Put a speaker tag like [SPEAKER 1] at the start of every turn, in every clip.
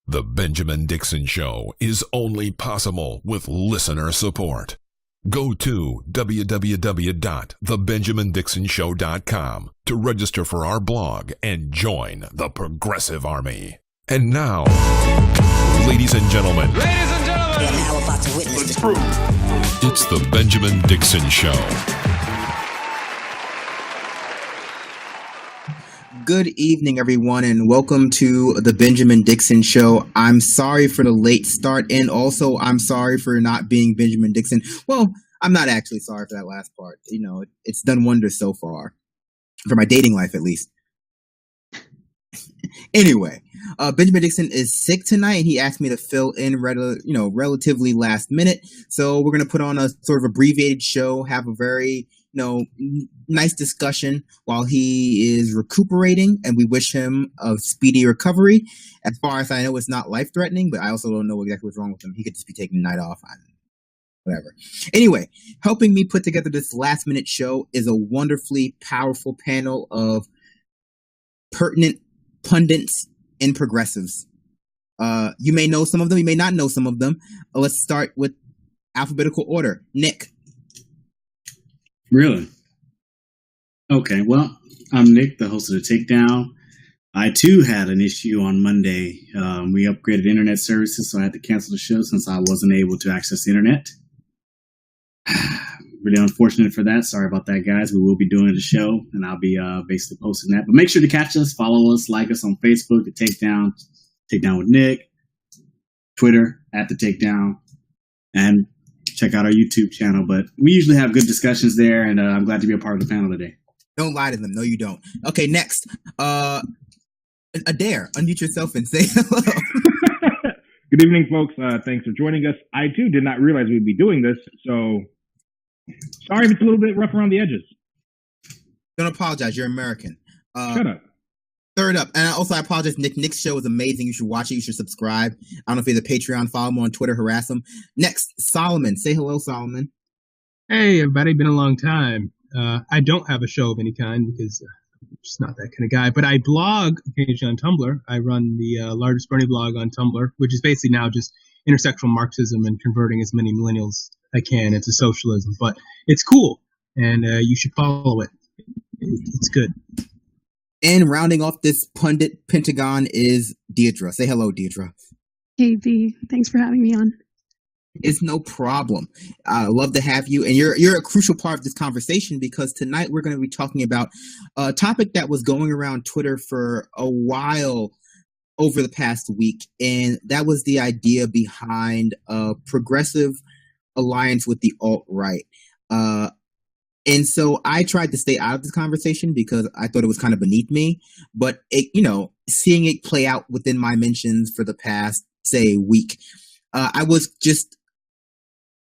[SPEAKER 1] The Benjamin Dixon Show is only possible with listener support. Go to www.thebenjamindixonshow.com to register for our blog and join the Progressive Army. And now, ladies and gentlemen,
[SPEAKER 2] we are now about to witness the truth.
[SPEAKER 1] It's the Benjamin Dixon Show.
[SPEAKER 3] Good evening, everyone, and welcome to the Benjamin Dixon Show. I'm sorry for the late start, and also I'm sorry for not being Benjamin Dixon. Well, I'm not actually sorry for that last part. You know, it's done wonders so far, for my dating life at least. Anyway, Benjamin Dixon is sick tonight, and he asked me to fill in relatively last minute. So we're going to put on a sort of abbreviated show, have a very nice discussion while he is recuperating, and we wish him a speedy recovery. As far as I know, it's not life-threatening, but I also don't know exactly what's wrong with him. He could just be taking the night off. Whatever. Anyway, helping me put together this last-minute show is a wonderfully powerful panel of pertinent pundits and progressives. You may know some of them, you may not know some of them. Let's start with alphabetical order. Nick.
[SPEAKER 4] Really? Okay, well, I'm Nick, the host of the Takedown. I, too, had an issue on Monday. We upgraded internet services, so I had to cancel the show since I wasn't able to access the internet. Really unfortunate for that. Sorry about that, guys. We will be doing the show, and I'll be basically posting that. But make sure to catch us, follow us, like us on Facebook, The Takedown, Takedown with Nick, Twitter, @The Takedown, and check out our YouTube channel. But we usually have good discussions there, and I'm glad to be a part of the panel today.
[SPEAKER 3] Don't lie to them. No, you don't. Okay, next. Adair, unmute yourself and say hello.
[SPEAKER 5] Good evening, folks. Thanks for joining us. I, too, did not realize we'd be doing this, so sorry if it's a little bit rough around the edges.
[SPEAKER 3] Don't apologize. You're American.
[SPEAKER 5] Shut up.
[SPEAKER 3] Third up, and also I apologize, Nick. Nick's show is amazing. You should watch it. You should subscribe. I don't know if he's a Patreon. Follow him on Twitter. Harass him. Next, Solomon. Say hello, Solomon.
[SPEAKER 6] Hey, everybody. Been a long time. I don't have a show of any kind because I'm just not that kind of guy. But I blog occasionally on Tumblr. I run the largest Bernie blog on Tumblr, which is basically now just intersectional Marxism and converting as many millennials I can into socialism. But it's cool, and you should follow it. It's good.
[SPEAKER 3] And rounding off this pundit pentagon is Deirdre. Say hello, Deirdre.
[SPEAKER 7] Hey, B. Thanks for having me on.
[SPEAKER 3] It's no problem. I love to have you. And you're a crucial part of this conversation because tonight we're going to be talking about a topic that was going around Twitter for a while over the past week. And that was the idea behind a progressive alliance with the alt-right. And so I tried to stay out of this conversation because I thought it was kind of beneath me. But seeing it play out within my mentions for the past, say, week, I was just,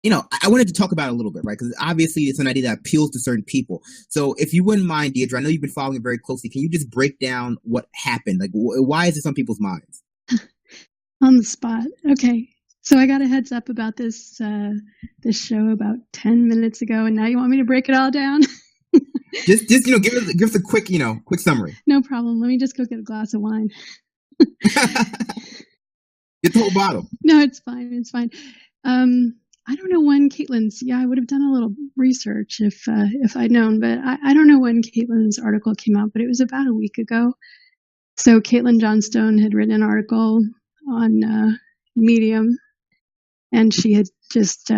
[SPEAKER 3] I wanted to talk about it a little bit, right? Because obviously it's an idea that appeals to certain people. So if you wouldn't mind, Deirdre, I know you've been following it very closely. Can you just break down what happened? Like, why is it on people's minds?
[SPEAKER 7] On the spot. Okay. So I got a heads up about this show about 10 minutes ago, and now you want me to break it all down?
[SPEAKER 3] just give us a quick summary.
[SPEAKER 7] No problem. Let me just go get a glass of wine.
[SPEAKER 3] Get the whole bottle.
[SPEAKER 7] No, it's fine. It's fine. I don't know when Caitlin's. Yeah, I would have done a little research if I'd known, but I don't know when Caitlin's article came out, but it was about a week ago. So Caitlin Johnstone had written an article on Medium. And she had just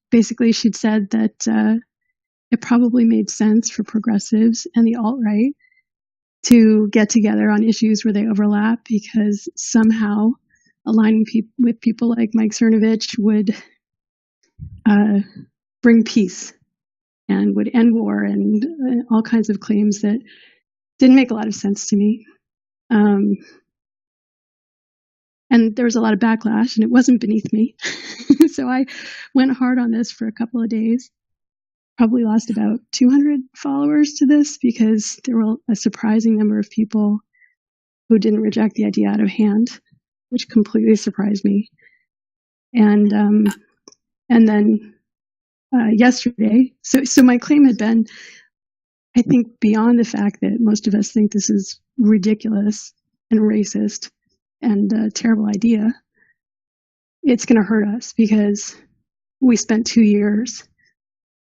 [SPEAKER 7] basically she'd said that it probably made sense for progressives and the alt-right to get together on issues where they overlap because somehow aligning with people like Mike Cernovich would bring peace and would end war and all kinds of claims that didn't make a lot of sense to me. And there was a lot of backlash, and it wasn't beneath me. So I went hard on this for a couple of days. Probably lost about 200 followers to this because there were a surprising number of people who didn't reject the idea out of hand, which completely surprised me. And then yesterday, so my claim had been, I think, beyond the fact that most of us think this is ridiculous and racist and a terrible idea, it's going to hurt us because we spent 2 years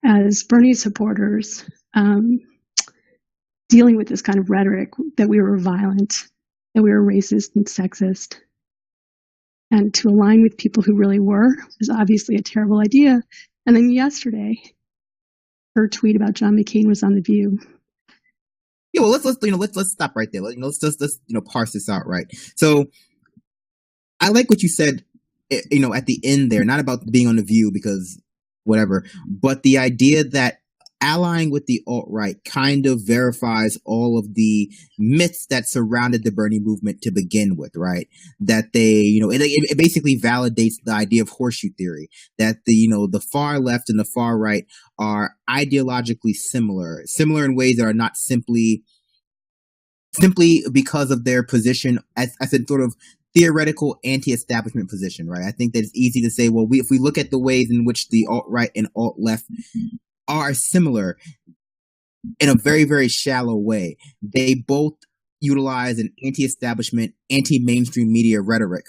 [SPEAKER 7] as Bernie supporters dealing with this kind of rhetoric that we were violent, that we were racist and sexist. And to align with people who really were was obviously a terrible idea. And then yesterday, her tweet about John McCain was on The View.
[SPEAKER 3] Yeah, well, let's stop right there. Let's parse this out, right? So, I like what you said, at the end there, not about being on The View because whatever, but the idea that allying with the alt-right kind of verifies all of the myths that surrounded the Bernie movement to begin with, right? That they, it basically validates the idea of horseshoe theory, that the far left and the far right are ideologically similar in ways that are not simply because of their position as a sort of theoretical anti-establishment position, right? I think that it's easy to say, well, if we look at the ways in which the alt-right and alt-left are similar in a very, very shallow way. They both utilize an anti-establishment, anti-mainstream media rhetoric.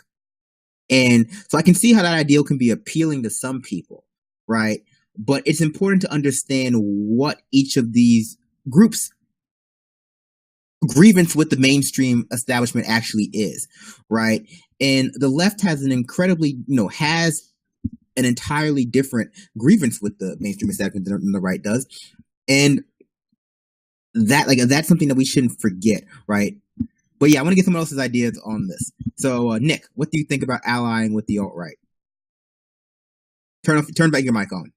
[SPEAKER 3] And so I can see how that ideal can be appealing to some people, right? But it's important to understand what each of these groups' grievance with the mainstream establishment actually is, right? And the left has an incredibly, has an entirely different grievance with the mainstream establishment than the right does. And that's something that we shouldn't forget, right? But yeah, I want to get someone else's ideas on this. So, Nick, what do you think about allying with the alt-right? Turn back your mic on.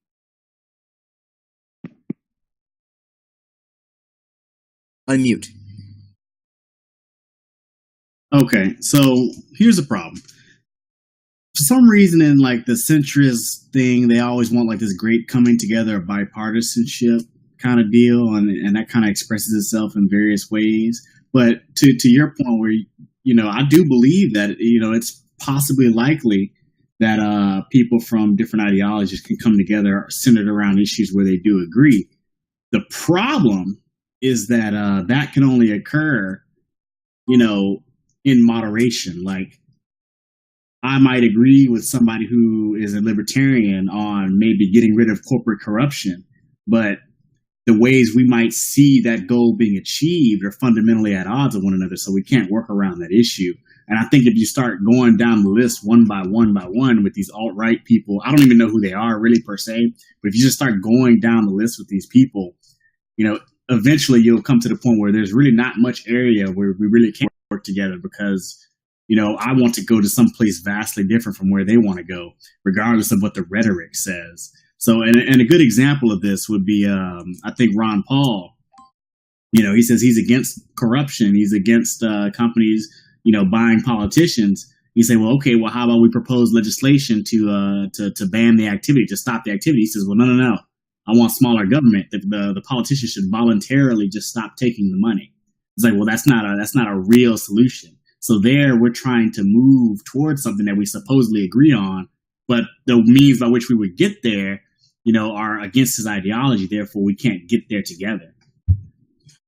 [SPEAKER 3] Unmute.
[SPEAKER 4] Okay, so here's the problem. For some reason, in like the centrist thing, they always want like this great coming together of bipartisanship kind of deal, and that kind of expresses itself in various ways. But to your point, where I do believe that it's possibly likely that people from different ideologies can come together centered around issues where they do agree. The problem is that that can only occur, in moderation. Like, I might agree with somebody who is a libertarian on maybe getting rid of corporate corruption, but the ways we might see that goal being achieved are fundamentally at odds with one another, so we can't work around that issue. And I think if you start going down the list one by one with these alt-right people, I don't even know who they are really per se, but if you just start going down the list with these people, eventually you'll come to the point where there's really not much area where we really can't work together because I want to go to some place vastly different from where they want to go, regardless of what the rhetoric says. So, and a good example of this would be, I think Ron Paul, he says he's against corruption. He's against companies, buying politicians. You say, well, okay, well, how about we propose legislation to ban the activity, to stop the activity? He says, well, no. I want smaller government. The politicians should voluntarily just stop taking the money. It's like, well, that's not a real solution. So there we're trying to move towards something that we supposedly agree on, but the means by which we would get there, are against his ideology. Therefore, we can't get there together.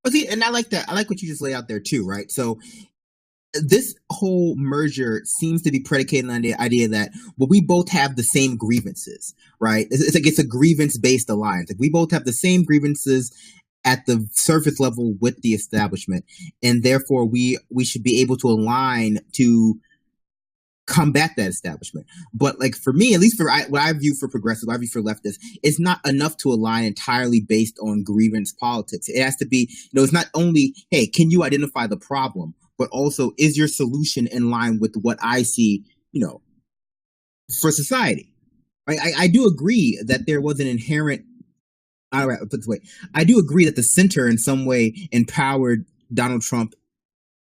[SPEAKER 3] But see, and I like that. I like what you just laid out there too, right? So this whole merger seems to be predicated on the idea that, well, we both have the same grievances, right? It's like it's a grievance-based alliance. Like we both have the same grievances at the surface level with the establishment, and therefore we should be able to align to combat that establishment. But like for me, at least for what I view for progressive, what I view for leftists, it's not enough to align entirely based on grievance politics. It has to be, it's not only, hey, can you identify the problem, but also is your solution in line with what I see, for society. I do agree that there was an inherent, all right, I'll put it this way. I do agree that the center in some way empowered Donald Trump,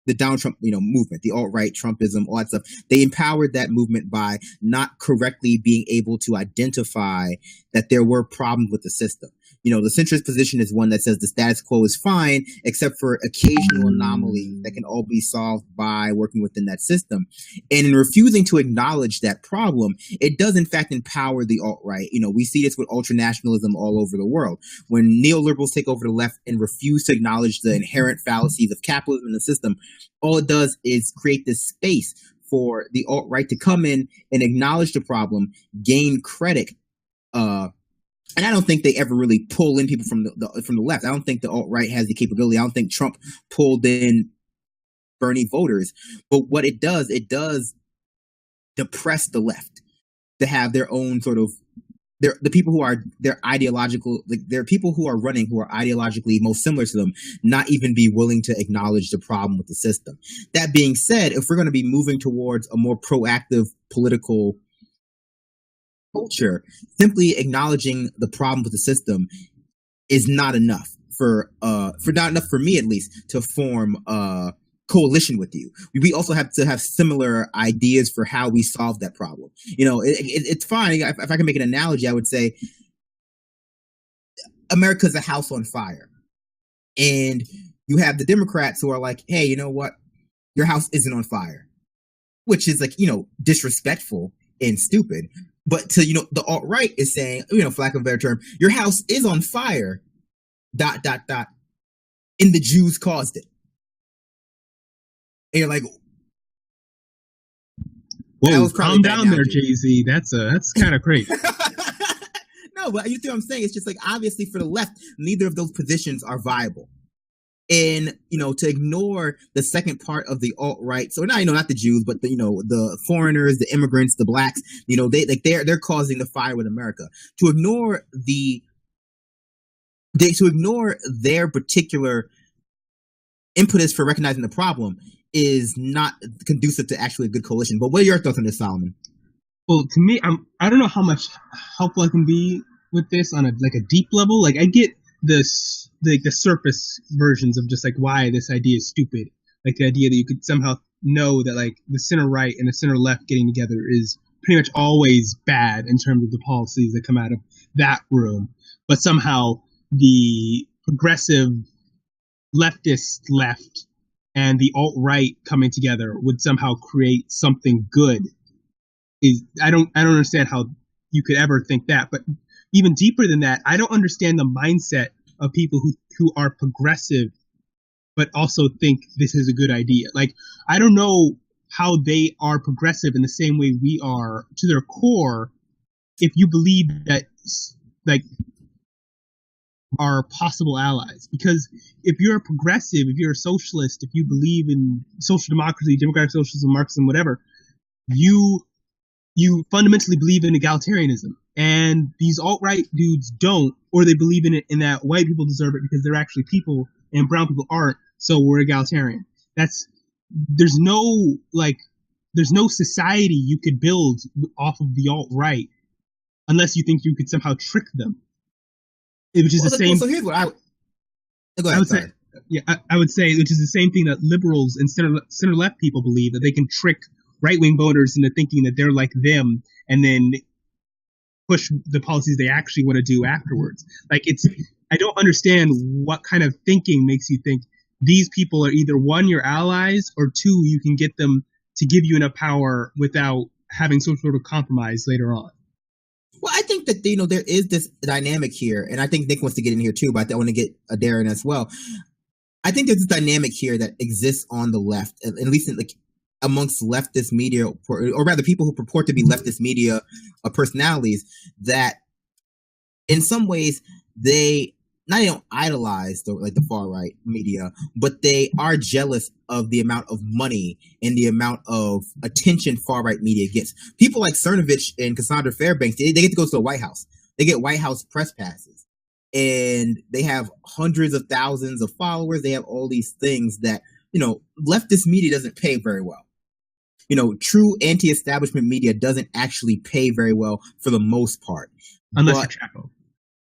[SPEAKER 3] the Donald Trump, movement, the alt-right, Trumpism, all that stuff. They empowered that movement by not correctly being able to identify that there were problems with the system. The centrist position is one that says the status quo is fine, except for occasional anomalies that can all be solved by working within that system. And in refusing to acknowledge that problem, it does in fact empower the alt-right. We see this with ultranationalism all over the world. When neoliberals take over the left and refuse to acknowledge the inherent fallacies of capitalism in the system, all it does is create this space for the alt-right to come in and acknowledge the problem, gain credit, and I don't think they ever really pull in people from the left. I don't think the alt-right has the capability. I don't think Trump pulled in Bernie voters. But what it does depress the left to have their own sort of the people who are they're ideological, like there are people who are running who are ideologically most similar to them, not even be willing to acknowledge the problem with the system. That being said, if we're going to be moving towards a more proactive political culture, simply acknowledging the problem with the system is not enough for not enough for me, at least, to form a coalition with you. We also have to have similar ideas for how we solve that problem. It's fine. If I can make an analogy, I would say America's a house on fire, and you have the Democrats who are like, hey, you know what? Your house isn't on fire, which is like, disrespectful and stupid. But to, the alt-right is saying, for lack of a better term, your house is on fire, ... and the Jews caused it. And you're like,
[SPEAKER 6] whoa, calm down there, Jay-Z. That's kind of crazy.
[SPEAKER 3] No, but you see what I'm saying? It's just like, obviously for the left, neither of those positions are viable. And, to ignore the second part of the alt-right, so not the Jews, but the foreigners, the immigrants, the blacks, they're causing the fire with America. To ignore their particular impetus for recognizing the problem is not conducive to actually a good coalition. But what are your thoughts on this, Solomon?
[SPEAKER 6] Well, to me, I don't know how much helpful I can be with this on a deep level. Like, I get this, the surface versions of just like why this idea is stupid. Like the idea that you could somehow know that like the center right and the center left getting together is pretty much always bad in terms of the policies that come out of that room. But somehow the progressive leftist left and the alt-right coming together would somehow create something good. I don't understand how you could ever think that. But even deeper than that, I don't understand the mindset of people who are progressive but also think this is a good idea. Like, I don't know how they are progressive in the same way we are to their core if you believe that like are possible allies. Because if you're a progressive, if you're a socialist, if you believe in social democracy, democratic socialism, Marxism, whatever, you fundamentally believe in egalitarianism. And these alt-right dudes don't, or they believe in it in that white people deserve it because they're actually people and brown people aren't, so we're egalitarian. There's no society you could build off of the alt-right unless you think you could somehow trick them. Which is the same.
[SPEAKER 3] So here's what I
[SPEAKER 6] would say, which is the same thing that liberals and center left people believe, that they can trick right-wing voters into thinking that they're like them and then push the policies they actually want to do afterwards. Like, I don't understand what kind of thinking makes you think these people are either one, your allies, or two, you can get them to give you enough power without having some sort of compromise later on.
[SPEAKER 3] Well, I think that, there is this dynamic here, and I think Nick wants to get in here too, but I want to get Adair in as well. I think there's this dynamic here that exists on the left, at least amongst leftist media, or rather people who purport to be leftist media personalities, that in some ways they don't idolize the far right media, but they are jealous of the amount of money and the amount of attention far right media gets. People like Cernovich and Cassandra Fairbanks, they get to go to the White House. They get White House press passes, and they have hundreds of thousands of followers. They have all these things that, leftist media doesn't pay very well. True anti-establishment media doesn't actually pay very well for the most part.
[SPEAKER 6] Unless you're Chapo.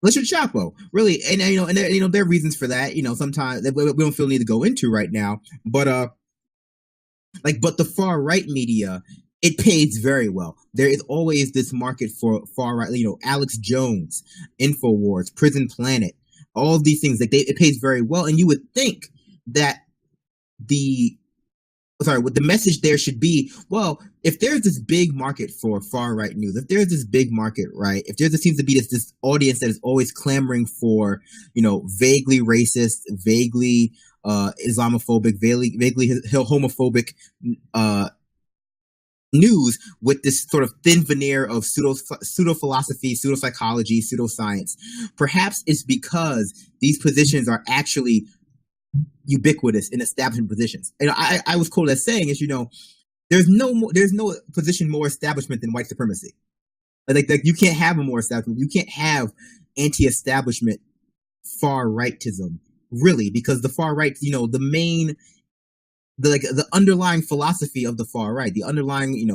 [SPEAKER 3] Unless you're Chapo, really. And there are reasons for that, sometimes that we don't feel need to go into right now. But but the far right media, it pays very well. There is always this market for far right, Alex Jones, InfoWars, Prison Planet, all of these things, it pays very well. And you would think that what the message there should be, well, if there's this big market for far right news, if there's this big market, right, if there seems to be this audience that is always clamoring for, vaguely racist, vaguely Islamophobic, vaguely homophobic news with this sort of thin veneer of pseudo philosophy, pseudo psychology, pseudoscience. Perhaps it's because these positions are actually ubiquitous in establishment positions. And I was quoted as saying is, there's no position more establishment than white supremacy. Like you can't have a more establishment. You can't have anti-establishment far rightism, really, because the far right, the underlying philosophy of the far right, the underlying,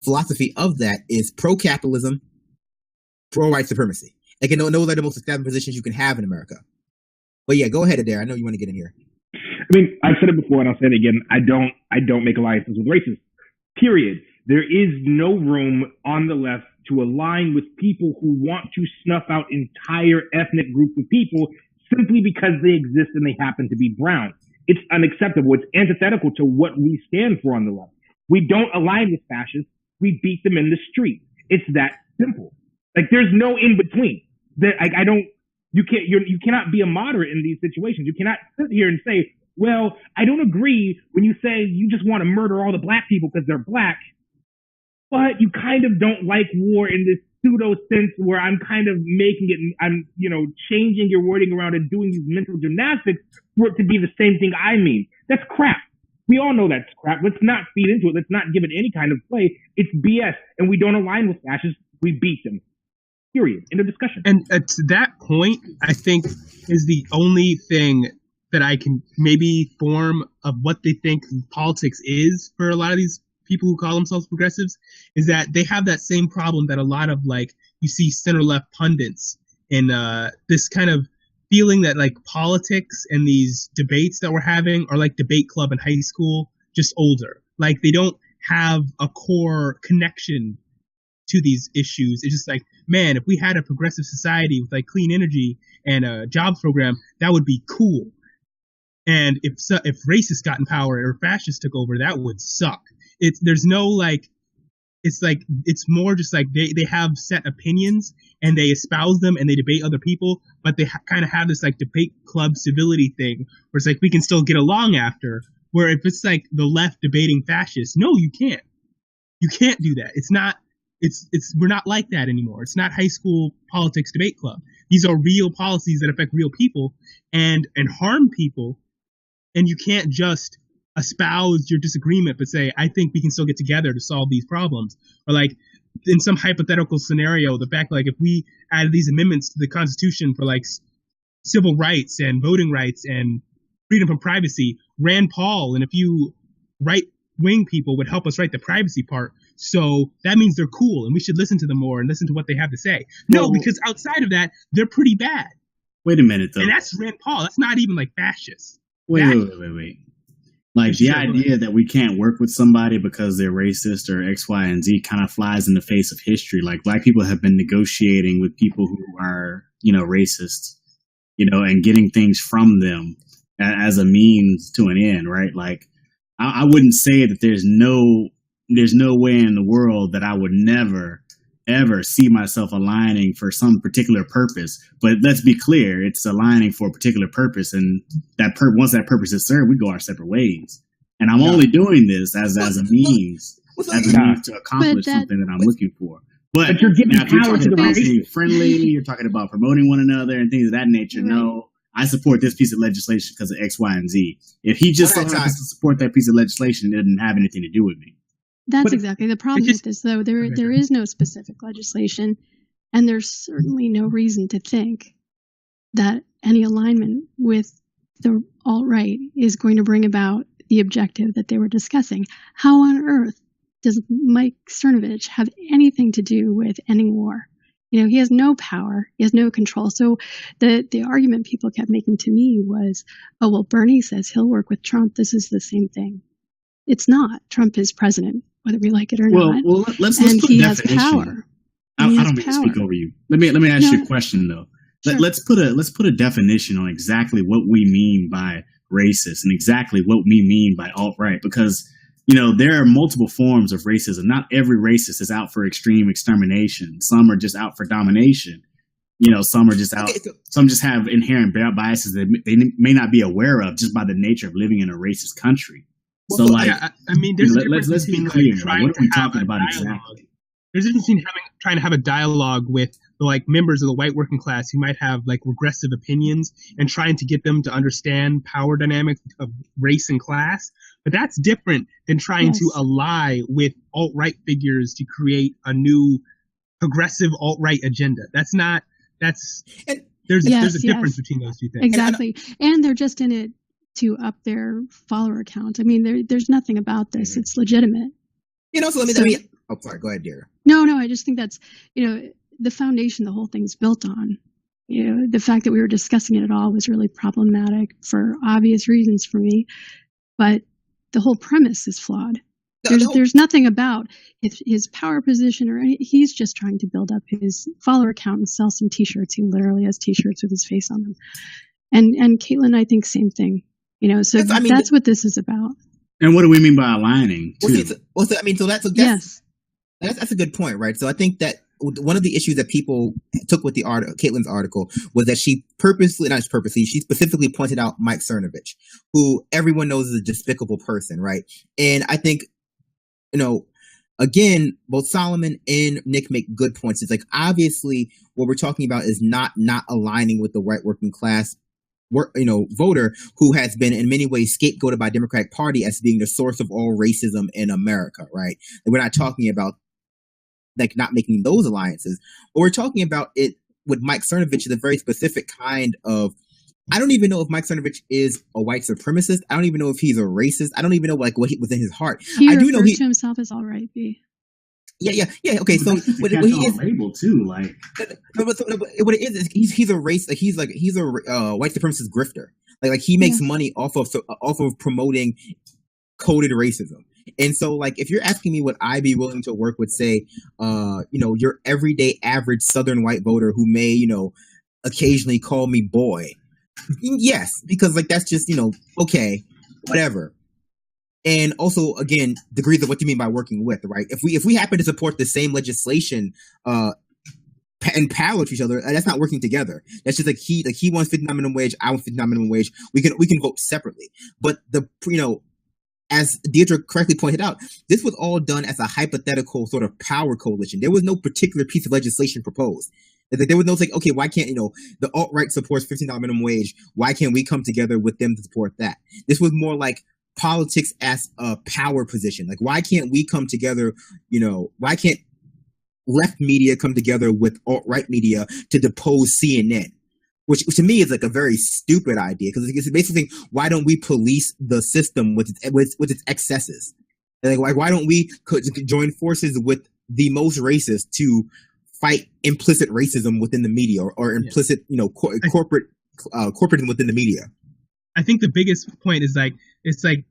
[SPEAKER 3] philosophy of that is pro-capitalism, pro-white supremacy. Like, those are the most established positions you can have in America. But yeah, go ahead, Adair. I know you want to get in here.
[SPEAKER 5] I mean, I've said it before and I'll say it again. I don't make alliances with racists. Period. There is no room on the left to align with people who want to snuff out entire ethnic groups of people simply because they exist and they happen to be brown. It's unacceptable. It's antithetical to what we stand for on the left. We don't align with fascists. We beat them in the street. It's that simple. Like, there's no in between. You cannot be a moderate in these situations. You cannot sit here and say, well, I don't agree when you say you just want to murder all the black people because they're black, but you kind of don't like war in this pseudo sense where I'm kind of making it, I'm, changing your wording around and doing these mental gymnastics for it to be the same thing I mean. That's crap. We all know that's crap. Let's not feed into it. Let's not give it any kind of play. It's BS. And we don't align with fascists. We beat them. Period. End of discussion.
[SPEAKER 6] And to that point, I think is the only thing that I can maybe form of what they think politics is for a lot of these people who call themselves progressives, is that they have that same problem that a lot of, like, you see center-left pundits and this kind of feeling that, like, politics and these debates that we're having are like debate club in high school, just older. Like, they don't have a core connection to these issues. It's just like, man, if we had a progressive society with, like, clean energy and a jobs program, that would be cool. And if racists got in power or fascists took over, that would suck. There's no, like, it's like, it's more just like they have set opinions and they espouse them and they debate other people, but they kind of have this, like, debate club civility thing where it's like we can still get along after. Where if it's like the left debating fascists, no, you can't. You can't do that. It's not. We're not like that anymore. It's not high school politics debate club. These are real policies that affect real people and harm people. And you can't just espouse your disagreement, but say, I think we can still get together to solve these problems. Or, like, in some hypothetical scenario, the fact, like, if we added these amendments to the Constitution for, like, civil rights and voting rights and freedom from privacy, Rand Paul and a few right-wing people would help us write the privacy part. So that means they're cool and we should listen to them more and listen to what they have to say. No, because outside of that, they're pretty bad.
[SPEAKER 4] Wait a minute, though.
[SPEAKER 6] And that's Rand Paul. That's not even, like, fascist.
[SPEAKER 4] Wait. Like, the idea that we can't work with somebody because they're racist or X, Y, and Z kind of flies in the face of history. Like, black people have been negotiating with people who are, racist, and getting things from them as a means to an end, right? Like, I wouldn't say that there's no way in the world that I would never, ever see myself aligning for some particular purpose. But let's be clear, it's aligning for a particular purpose, and once that purpose is served, we go our separate ways. And I'm only doing this as a means to accomplish something that I'm looking for. But
[SPEAKER 5] you're giving power to the
[SPEAKER 4] about being friendly, you're talking about promoting one another and things of that nature. Right. No, I support this piece of legislation because of X, Y, and Z. If he just so happens to support that piece of legislation, it doesn't have anything to do with me.
[SPEAKER 7] That's exactly the problem with this, though. There is no specific legislation, and there's certainly no reason to think that any alignment with the alt-right is going to bring about the objective that they were discussing. How on earth does Mike Cernovich have anything to do with ending war? He has no power. He has no control. So the argument people kept making to me was, oh, well, Bernie says he'll work with Trump. This is the same thing. It's not. Trump is president, whether we like it or not.
[SPEAKER 4] Well, let's
[SPEAKER 7] and
[SPEAKER 4] put
[SPEAKER 7] he
[SPEAKER 4] a
[SPEAKER 7] has
[SPEAKER 4] definition.
[SPEAKER 7] power.
[SPEAKER 4] I don't mean to speak over you. Let me ask you a question though.
[SPEAKER 7] Sure.
[SPEAKER 4] Let's put a definition on exactly what we mean by racist and exactly what we mean by alt-right, because there are multiple forms of racism. Not every racist is out for extreme extermination. Some are just out for domination. Some are just out. Some just have inherent biases that they may not be aware of just by the nature of living in a racist country. So like,
[SPEAKER 6] yeah, I mean, there's a difference
[SPEAKER 4] let's be
[SPEAKER 6] between
[SPEAKER 4] clear.
[SPEAKER 6] like,
[SPEAKER 4] Like,
[SPEAKER 6] trying
[SPEAKER 4] what are we
[SPEAKER 6] to have
[SPEAKER 4] talking
[SPEAKER 6] a
[SPEAKER 4] about
[SPEAKER 6] dialogue.
[SPEAKER 4] exactly?
[SPEAKER 6] There's a difference between trying to have a dialogue with the like members of the white working class who might have like regressive opinions and trying to get them to understand power dynamics of race and class. But that's different than trying to ally with alt-right figures to create a new progressive alt-right agenda. There's a difference between those two things.
[SPEAKER 7] Exactly. And they're just in it to up their follower count. I mean, there's nothing about this. It's legitimate.
[SPEAKER 3] So let me oh, sorry, go ahead, Adair.
[SPEAKER 7] No, I just think that's, the foundation the whole thing's built on. The fact that we were discussing it at all was really problematic for obvious reasons for me. But the whole premise is flawed. There's nothing about his power position he's just trying to build up his follower count and sell some t-shirts. He literally has t-shirts with his face on them. And Caitlin, I think same thing. So that's what this is about.
[SPEAKER 4] And what do we mean by aligning?
[SPEAKER 3] That's a good point, right? So I think that one of the issues that people took with the Caitlin's article was that she specifically pointed out Mike Cernovich, who everyone knows is a despicable person, right? And I think, again, both Solomon and Nick make good points. It's like, obviously what we're talking about is not aligning with the white working class voter who has been in many ways scapegoated by Democratic Party as being the source of all racism in America, right? And we're not talking about like not making those alliances. What we're talking about it with Mike Cernovich is a very specific kind of, I don't even know if Mike Cernovich is a white supremacist. I don't even know if he's a racist. I don't even know like what was in his heart.
[SPEAKER 7] I do know to himself as all right, B.
[SPEAKER 3] Yeah. Okay, so what he is
[SPEAKER 4] label too, like.
[SPEAKER 3] What it is he's a race. Like he's a white supremacist grifter. Like he makes money off of promoting coded racism. And so, like, if you're asking me, would I be willing to work with, say, your everyday average Southern white voter who may, occasionally call me boy? Yes, because like that's just okay, whatever. And also, again, degrees of what you mean by working with, right? If we happen to support the same legislation and parallel to each other, that's not working together. That's just like he wants $59 minimum wage, I want $59 minimum wage. We can vote separately. But as Deirdre correctly pointed out, this was all done as a hypothetical sort of power coalition. There was no particular piece of legislation proposed. There was no like, okay, why can't the alt-right supports $15 minimum wage? Why can't we come together with them to support that? This was more like politics as a power position. Like, why can't we come together? Why can't left media come together with alt-right media to depose CNN? Which to me is like a very stupid idea, because it's basically saying, why don't we police the system with its excesses? And like, why don't we join forces with the most racist to fight implicit racism within the media or implicit, corporatism within the media?
[SPEAKER 6] I think the biggest point is like, it's like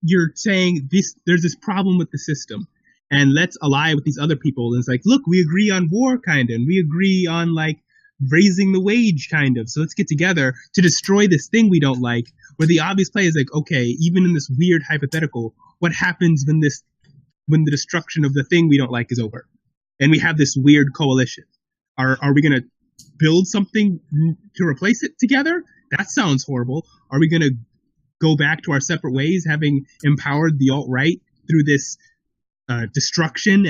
[SPEAKER 6] you're saying there's this problem with the system, and let's ally with these other people. And it's like, look, we agree on war, kind of, and we agree on like raising the wage, kind of. So let's get together to destroy this thing we don't like. Where the obvious play is like, okay, even in this weird hypothetical, what happens when the destruction of the thing we don't like is over, and we have this weird coalition? Are we going to build something to replace it together? That sounds horrible. Are we going to go back to our separate ways, having empowered the alt-right through this destruction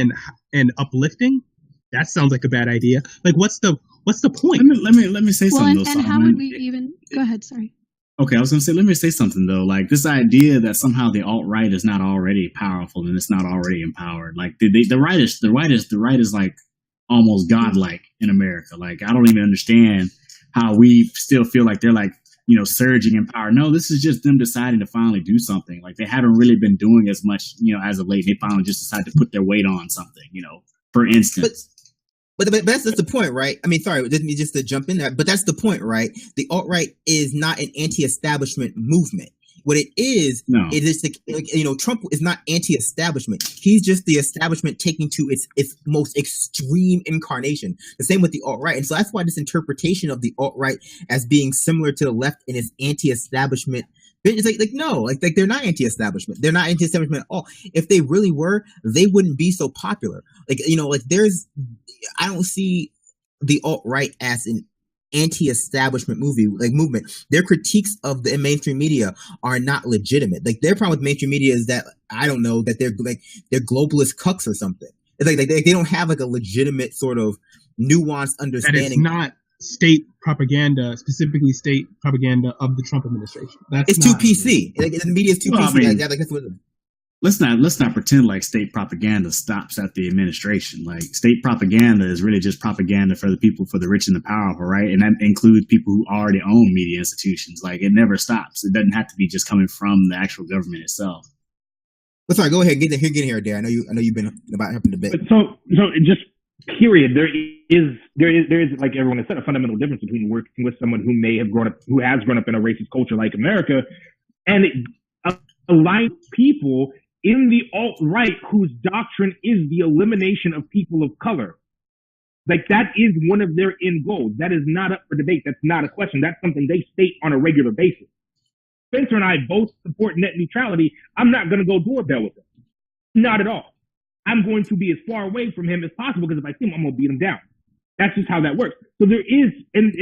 [SPEAKER 6] and uplifting? That sounds like a bad idea. Like, what's the point?
[SPEAKER 4] Let me say something.
[SPEAKER 7] Well, and how would we even go ahead? Sorry.
[SPEAKER 4] Okay, I was going to say, let me say something though. Like this idea that somehow the alt-right is not already powerful and it's not already empowered. Like the right is like almost godlike in America. Like I don't even understand how we still feel like they're like, surging in power. No, this is just them deciding to finally do something. Like they haven't really been doing as much, as of late. They finally just decided to put their weight on something, for instance.
[SPEAKER 3] But that's the point, right? I mean, sorry, didn't mean just to jump in there, but that's the point, right? The alt-right is not an anti-establishment movement. What it is, it is like, Trump is not anti-establishment. He's just the establishment taking to its most extreme incarnation. The same with the alt-right. And so that's why this interpretation of the alt-right as being similar to the left in its anti-establishment, it's like no, like they're not anti-establishment. They're not anti-establishment at all. If they really were, they wouldn't be so popular. I don't see the alt-right as an anti-establishment movement. Their critiques of the mainstream media are not legitimate. Like their problem with mainstream media is that I don't know that they're globalist cucks or something. It's like they don't have like a legitimate sort of nuanced understanding.
[SPEAKER 6] That it's not state propaganda, specifically state propaganda of the Trump administration.
[SPEAKER 3] It's too PC. Like, the media is too PC. I mean, that's what.
[SPEAKER 4] Let's not pretend like state propaganda stops at the administration. Like state propaganda is really just propaganda for the people, for the rich and the powerful, right? And that includes people who already own media institutions. Like it never stops. It doesn't have to be just coming from the actual government itself.
[SPEAKER 3] But sorry, go ahead. Get here, Adair. I know you've been about having a debate.
[SPEAKER 5] So just period. There is like everyone has said, a fundamental difference between working with someone who has grown up in a racist culture like America, and aligned people in the alt-right whose doctrine is the elimination of people of color. Like that is one of their end goals. That is not up for debate. That's not a question. That's something they state on a regular basis. Spencer and I both support net neutrality. I'm not going to go doorbell with him. Not at all. I'm going to be as far away from him as possible because if I see him, I'm going to beat him down. That's just how that works. So there is, and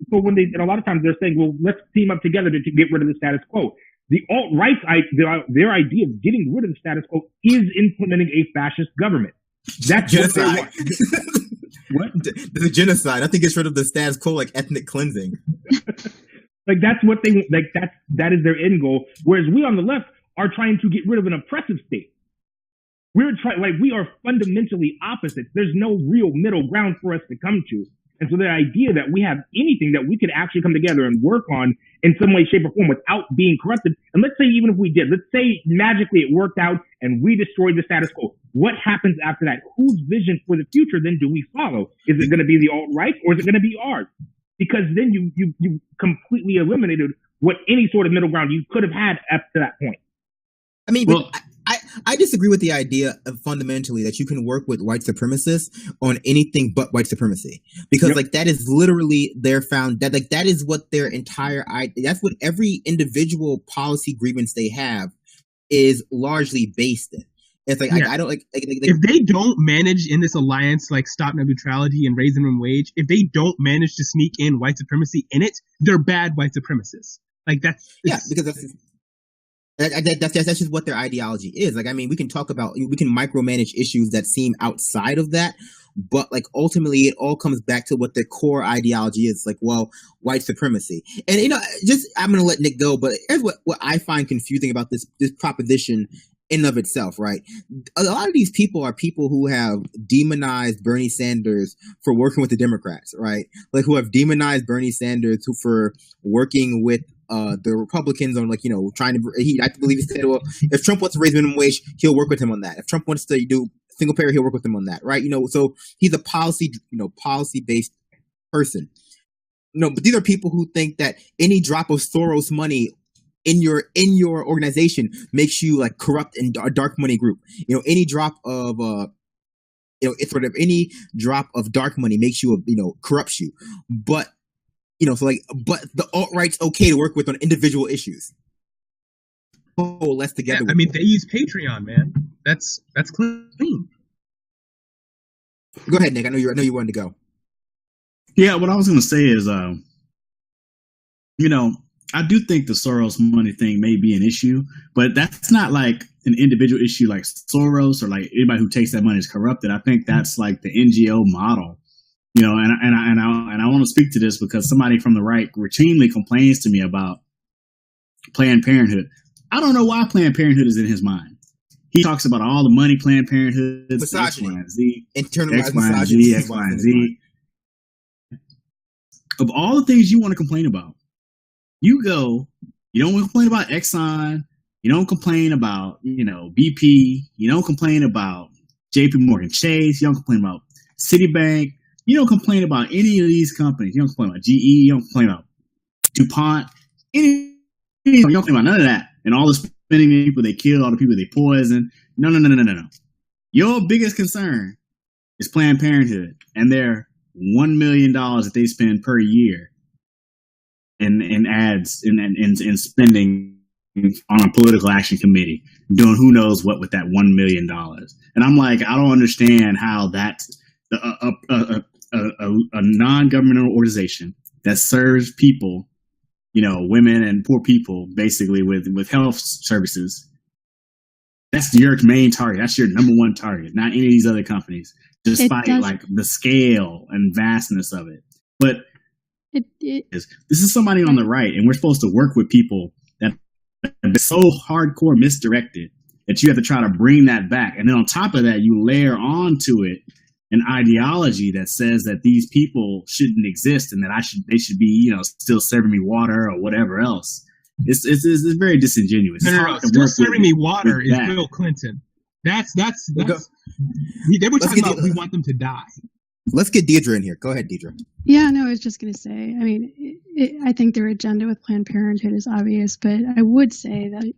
[SPEAKER 5] so when and a lot of times they're saying, well, let's team up together to get rid of the status quo. The alt-right, their idea of getting rid of the status quo is implementing a fascist government. That's
[SPEAKER 3] genocide.
[SPEAKER 5] What?
[SPEAKER 3] The genocide. I think it's rid of the status quo, like ethnic cleansing.
[SPEAKER 5] Like that's what they like. That is their end goal. Whereas we on the left are trying to get rid of an oppressive state. We are fundamentally opposites. There's no real middle ground for us to come to. And so the idea that we have anything that we could actually come together and work on in some way, shape, or form without being corrupted. And let's say even if we did, let's say magically it worked out and we destroyed the status quo. What happens after that? Whose vision for the future then do we follow? Is it going to be the alt-right or is it going to be ours? Because then you completely eliminated what any sort of middle ground you could have had up to that point.
[SPEAKER 3] I mean, I disagree with the idea of fundamentally that you can work with white supremacists on anything but white supremacy, because like that is literally that is what their entire that's what every individual policy grievance they have is largely based in. It's like I don't like
[SPEAKER 6] if they don't manage in this alliance like stop net neutrality and raise minimum wage, if they don't manage to sneak in white supremacy in it, they're bad white supremacists. Like because that's just what their ideology is. Like, I mean, we can micromanage issues that seem outside of that, but like ultimately it all comes back to what their core ideology is. Like, well, white supremacy. And I'm going to let Nick go, but here's what I find confusing about this proposition in and of itself, right? A lot of these people are people who have demonized Bernie Sanders for working with the Democrats, right? Like who have demonized Bernie Sanders for working with the Republicans on I believe he said, well, if Trump wants to raise minimum wage, he'll work with him on that. If Trump wants to do single payer, he'll work with him on that, right? So he's a policy-based person. But these are people who think that any drop of Soros money in your organization makes you like corrupt and a dark money group. Any drop of any drop of dark money makes you corrupts you. But but the alt-right's okay to work with on individual issues. Less together. Yeah, I mean, they use Patreon, man. That's clean.
[SPEAKER 3] Go ahead, Nick. I know you wanted to go.
[SPEAKER 4] Yeah, what I was going to say is, I do think the Soros money thing may be an issue, but that's not like an individual issue like Soros or like anybody who takes that money is corrupted. I think that's like the NGO model. And I want to speak to this because somebody from the right routinely complains to me about Planned Parenthood. I don't know why Planned Parenthood is in his mind. He talks about all the money Planned Parenthood,
[SPEAKER 3] misogyny,
[SPEAKER 4] X, Y, and Z,
[SPEAKER 3] internalized
[SPEAKER 4] misogyny, X, Y, and Z. Of all the things you want to complain about, you don't want to complain about Exxon, you don't complain about, BP, you don't complain about JP Morgan Chase, you don't complain about Citibank, you don't complain about any of these companies, you don't complain about GE, you don't complain about DuPont, you don't complain about none of that, and all the spending people they killed, all the people they poisoned. No. Your biggest concern is Planned Parenthood and their $1 million that they spend per year in ads and spending on a political action committee, doing who knows what with that $1 million. And I'm like, I don't understand how that's a non-governmental organization that serves people, women and poor people, basically with health services. That's your main target. That's your number one target, not any of these other companies, despite like the scale and vastness of it. But this is somebody on the right, and we're supposed to work with people that have been so hardcore misdirected that you have to try to bring that back. And then on top of that, you layer onto it an ideology that says that these people shouldn't exist and that they should be, still serving me water or whatever else. It's very disingenuous.
[SPEAKER 6] No. Still serving me water is Bill Clinton. That's they were talking about we want them to die.
[SPEAKER 3] Let's get Deidre in here. Go ahead, Deidre.
[SPEAKER 7] Yeah, no, I was just going to say, I mean, I think their agenda with Planned Parenthood is obvious, but I would say that,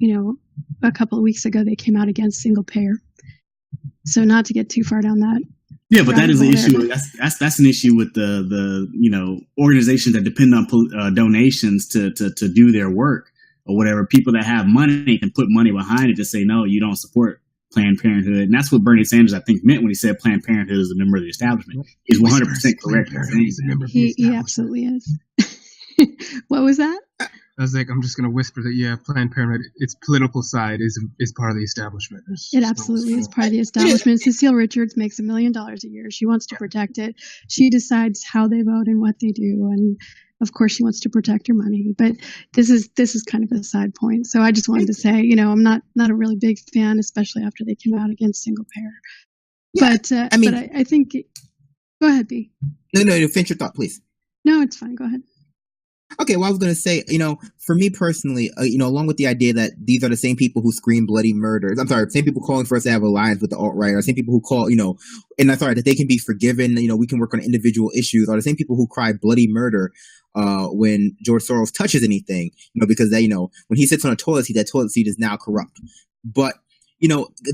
[SPEAKER 7] a couple of weeks ago they came out against single payer. So not to get too far down that.
[SPEAKER 4] Yeah, but that is an issue. That's an issue with the organizations that depend on donations to do their work or whatever. People that have money can put money behind it to say, no, you don't support Planned Parenthood. And that's what Bernie Sanders, I think, meant when he said Planned Parenthood is a member of the establishment. He's 100% correct.
[SPEAKER 7] He absolutely is. What was that?
[SPEAKER 6] I was like, I'm just going to whisper that, Planned Parenthood, its political side is part of the establishment.
[SPEAKER 7] It absolutely is part of the establishment. Cecile Richards makes $1 million a year. She wants to protect it. She decides how they vote and what they do. And of course, she wants to protect her money. But this is kind of a side point. So I just wanted to say, I'm not a really big fan, especially after they came out against single payer. Yeah, but I think, go ahead, B.
[SPEAKER 3] No, finish your thought, please.
[SPEAKER 7] No, it's fine. Go ahead.
[SPEAKER 3] Okay, well, I was going to say, for me personally, along with the idea that these are the same people who scream bloody murders. I'm sorry, same people calling for us to have alliance with the alt-right, or same people who call, and I'm sorry, that they can be forgiven, we can work on individual issues, or the same people who cry bloody murder when George Soros touches anything, because they, when he sits on a toilet seat, that toilet seat is now corrupt. But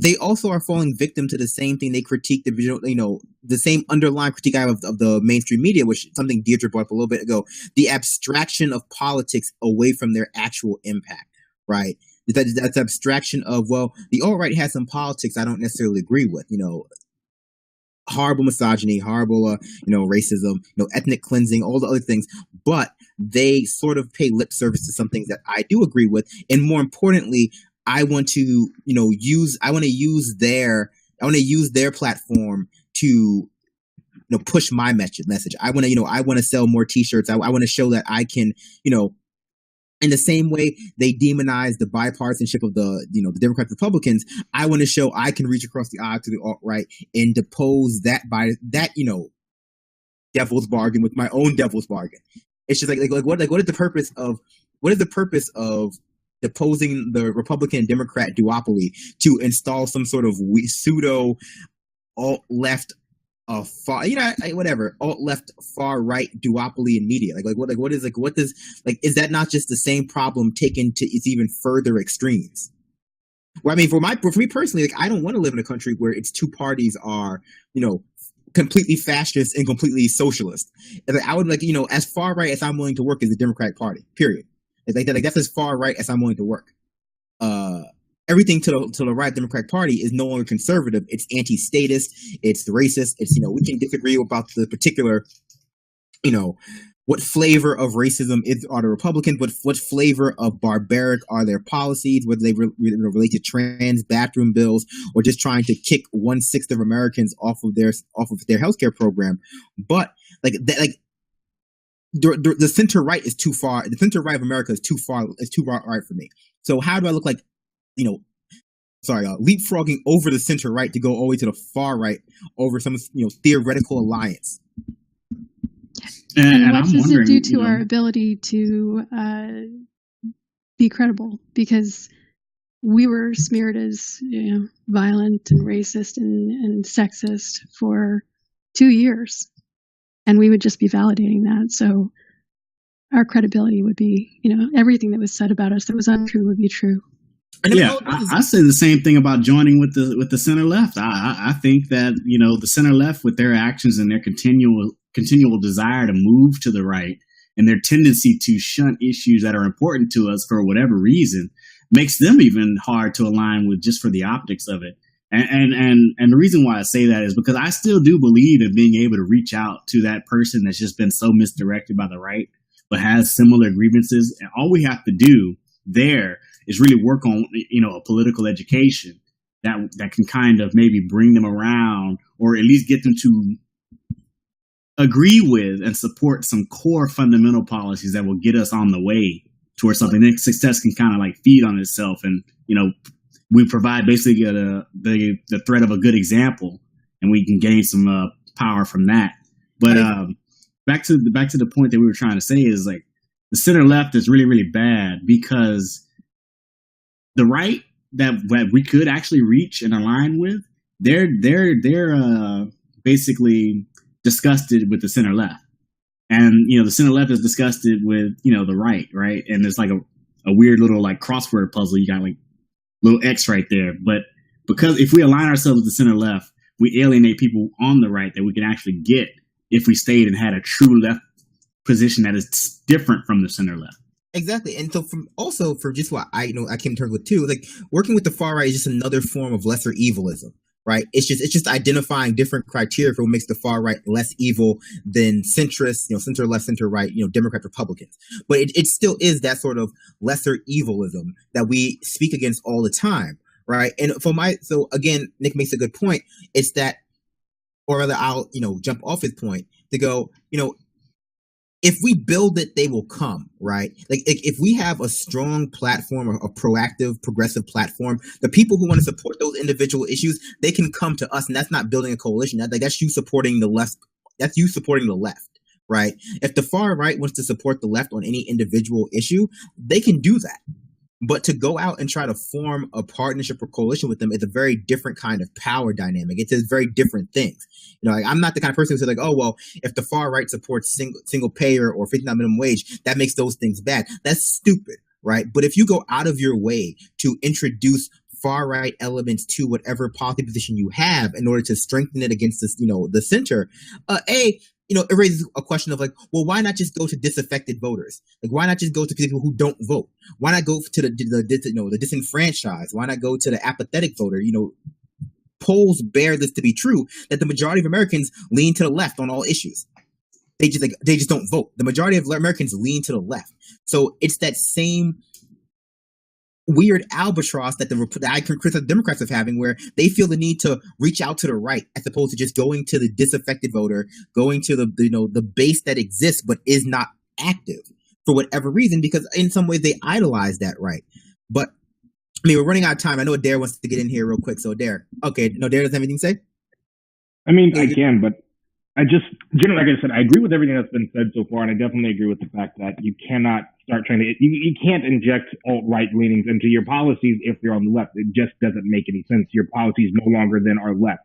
[SPEAKER 3] they also are falling victim to the same thing they critique the same underlying critique I have of the mainstream media, which is something Deirdre brought up a little bit ago, the abstraction of politics away from their actual impact, right? That's abstraction of, the alt-right has some politics I don't necessarily agree with, horrible misogyny, horrible, racism, ethnic cleansing, all the other things, but they sort of pay lip service to some things that I do agree with. And more importantly, I want to, use their platform to, push my message. I want to sell more T-shirts. I want to show that I can, in the same way they demonize the bipartisanship of the Democrats, Republicans. I want to show I can reach across the aisle to the alt-right and depose that devil's bargain with my own devil's bargain. It's just what is the purpose of deposing the Republican and Democrat duopoly to install some sort of pseudo alt-left alt-left far-right duopoly in media? Is that not just the same problem taken to its even further extremes? Well, I mean, for me personally, I don't want to live in a country where its two parties are, completely fascist and completely socialist. I would as far right as I'm willing to work is the Democratic Party, period. That's as far right as I'm willing to work. Everything to the right Democratic Party is no longer conservative. It's anti-statist. It's racist. It's, we can disagree about the particular, what flavor of racism are the Republicans, what flavor of barbaric are their policies, whether they relate to trans bathroom bills or just trying to kick 1/6 of Americans off of their healthcare program. But the center right is too far. The center right of America is too far. It's too right for me. So how do I look like, leapfrogging over the center right to go all the way to the far right over some, theoretical alliance?
[SPEAKER 7] And what does it do to our ability to be credible? Because we were smeared as violent and racist and sexist for 2 years. And we would just be validating that. So our credibility would be, everything that was said about us that was untrue would be true.
[SPEAKER 4] Yeah, I say the same thing about joining with the center left. I think that, the center left with their actions and their continual desire to move to the right and their tendency to shunt issues that are important to us for whatever reason makes them even hard to align with just for the optics of it. And the reason why I say that is because I still do believe in being able to reach out to that person that's just been so misdirected by the right, but has similar grievances. And all we have to do there is really work on, a political education that can kind of maybe bring them around, or at least get them to agree with and support some core fundamental policies that will get us on the way towards something. Then success can kind of like feed on itself, and we provide basically the threat of a good example, and we can gain some power from that. But back to the point that we were trying to say is like the center left is really, really bad, because the right that we could actually reach and align with, they're basically disgusted with the center left, and the center left is disgusted with the right, and there's like a weird little like crossword puzzle. You got like little X right there, but because if we align ourselves with the center left, we alienate people on the right that we can actually get if we stayed and had a true left position that is different from the center left.
[SPEAKER 3] Exactly. And so for just what I came to terms with too, like working with the far right is just another form of lesser evilism, right? It's just identifying different criteria for what makes the far right less evil than centrist, center left, center right, Democrat, Republicans. But it still is that sort of lesser evilism that we speak against all the time, right? And so again, Nick makes a good point. It's that, or rather I'll, jump off his point to go, if we build it, they will come, right? Like if we have a strong platform, a proactive, progressive platform, the people who want to support those individual issues, they can come to us, and that's not building a coalition. That's you supporting the left. That's you supporting the left, right? If the far right wants to support the left on any individual issue, they can do that. But to go out and try to form a partnership or coalition with them is a very different kind of power dynamic. It's a very different things. Like, I'm not the kind of person who says like, oh, well, if the far right supports single payer or $59 minimum wage, that makes those things bad. That's stupid, right? But if you go out of your way to introduce far right elements to whatever policy position you have in order to strengthen it against this, the center, it raises a question of like, well, why not just go to disaffected voters? Like, why not just go to people who don't vote? Why not go to the disenfranchised? Why not go to the apathetic voter? Polls bear this to be true, that the majority of Americans lean to the left on all issues. They just don't vote. The majority of Americans lean to the left. So it's that same weird albatross that I criticize Democrats of having, where they feel the need to reach out to the right as opposed to just going to the disaffected voter, going to the base that exists but is not active for whatever reason, because in some ways they idolize that right. But I mean, we're running out of time. I know Adair wants to get in here real quick. So Adair, Adair doesn't have anything to say?
[SPEAKER 5] I mean, I can, but I just, generally, like I said, I agree with everything that's been said so far, and I definitely agree with the fact that you cannot start trying to, you can't inject alt-right leanings into your policies if you're on the left. It just doesn't make any sense. Your policies no longer then are left.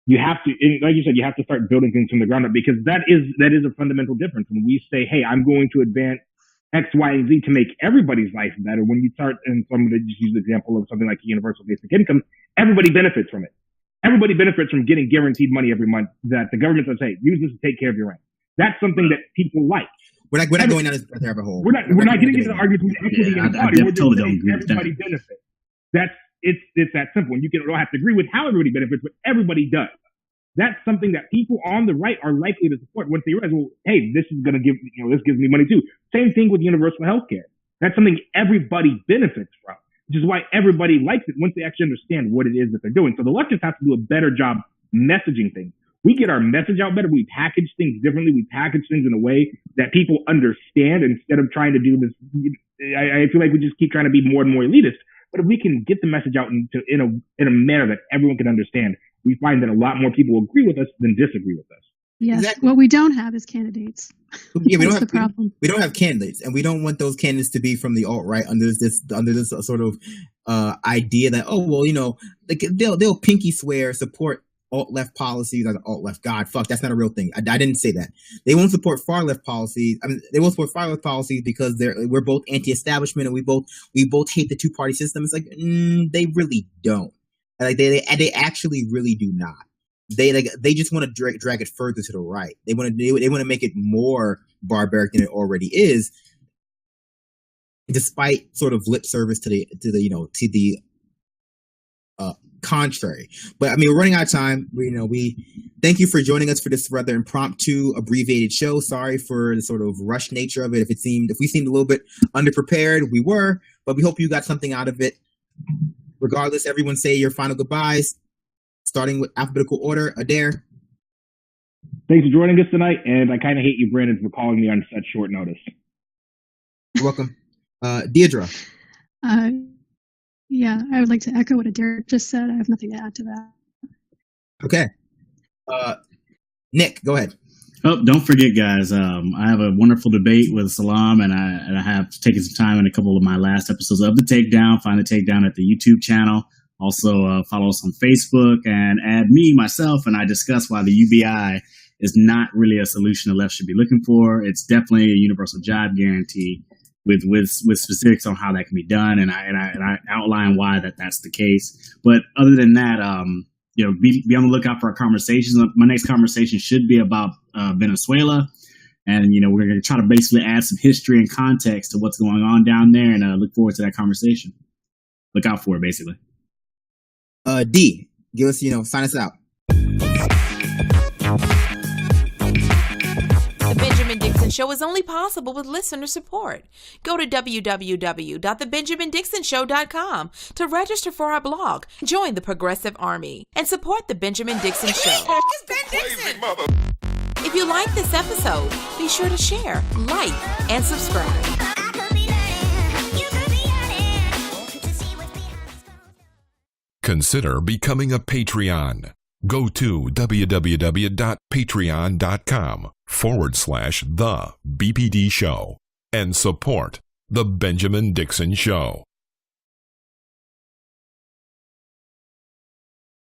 [SPEAKER 5] You have to, like you said, you have to start building things from the ground up, because that is a fundamental difference. When we say, hey, I'm going to advance X, Y, and Z to make everybody's life better, when you start, and so I'm going to just use the example of something like universal basic income, everybody benefits from it. Everybody benefits from getting guaranteed money every month that the government says, hey, use this to take care of your rent. That's something that people like.
[SPEAKER 3] We're not going down this rabbit hole.
[SPEAKER 5] We're not getting into the argument between equity and equality. We're just saying everybody benefits. It's that simple. And you don't have to agree with how everybody benefits, but everybody does. That's something that people on the right are likely to support once they realize, well, hey, this is going to give, this gives me money too. Same thing with universal health care. That's something everybody benefits from, which is why everybody likes it once they actually understand what it is that they're doing. So the leftists have to do a better job messaging things. We get our message out better. We package things differently. We package things in a way that people understand instead of trying to do this. I feel like we just keep trying to be more and more elitist. But if we can get the message out in a manner that everyone can understand, we find that a lot more people agree with us than disagree with us.
[SPEAKER 7] Yes.
[SPEAKER 3] Exactly.
[SPEAKER 7] What we don't have is candidates.
[SPEAKER 3] Yeah,
[SPEAKER 7] That's the problem.
[SPEAKER 3] We don't have candidates, and we don't want those candidates to be from the alt-right under this sort of idea that, oh, well, they'll pinky swear support alt-left policies, or alt-left. God, fuck, that's not a real thing. I didn't say that. They won't support far-left policies. I mean, they won't support far-left policies because we're both anti-establishment, and we both hate the two-party system. It's like, they really don't. Like they actually really do not. They just want to drag it further to the right. They want to make it more barbaric than it already is, despite sort of lip service to the contrary. But I mean, we're running out of time. We thank you for joining us for this rather impromptu, abbreviated show. Sorry for the sort of rushed nature of it. If we seemed a little bit underprepared, we were, but we hope you got something out of it. Regardless, everyone say your final goodbyes, starting with alphabetical order. Adair.
[SPEAKER 5] Thanks for joining us tonight, and I kind of hate you, Brandon, for calling me on such short notice.
[SPEAKER 3] You're welcome. Deirdre.
[SPEAKER 7] Yeah, I would like to echo what Adair just said. I have nothing to add to that.
[SPEAKER 3] Okay. Nick, go ahead.
[SPEAKER 4] Oh, don't forget, guys. I have a wonderful debate with Salam, and I have taken some time in a couple of my last episodes of The Takedown. Find The Takedown at the YouTube channel. Also, follow us on Facebook and add myself, and I discuss why the UBI is not really a solution the left should be looking for. It's definitely a universal job guarantee with specifics on how that can be done, and I outline why that's the case. But other than that, be on the lookout for our conversations. My next conversation should be about Venezuela, and we're going to try to basically add some history and context to what's going on down there, and look forward to that conversation. Look out for it, basically.
[SPEAKER 3] D, give us, sign us out.
[SPEAKER 8] The Benjamin Dixon Show is only possible with listener support. Go to www.thebenjamindixonshow.com to register for our blog, join the Progressive Army, and support The Benjamin Dixon Show. It's Ben Dixon! If you like this episode, be sure to share, like, and subscribe.
[SPEAKER 1] Consider becoming a Patreon. Go to www.patreon.com/The BPD Show and support The Benjamin Dixon Show.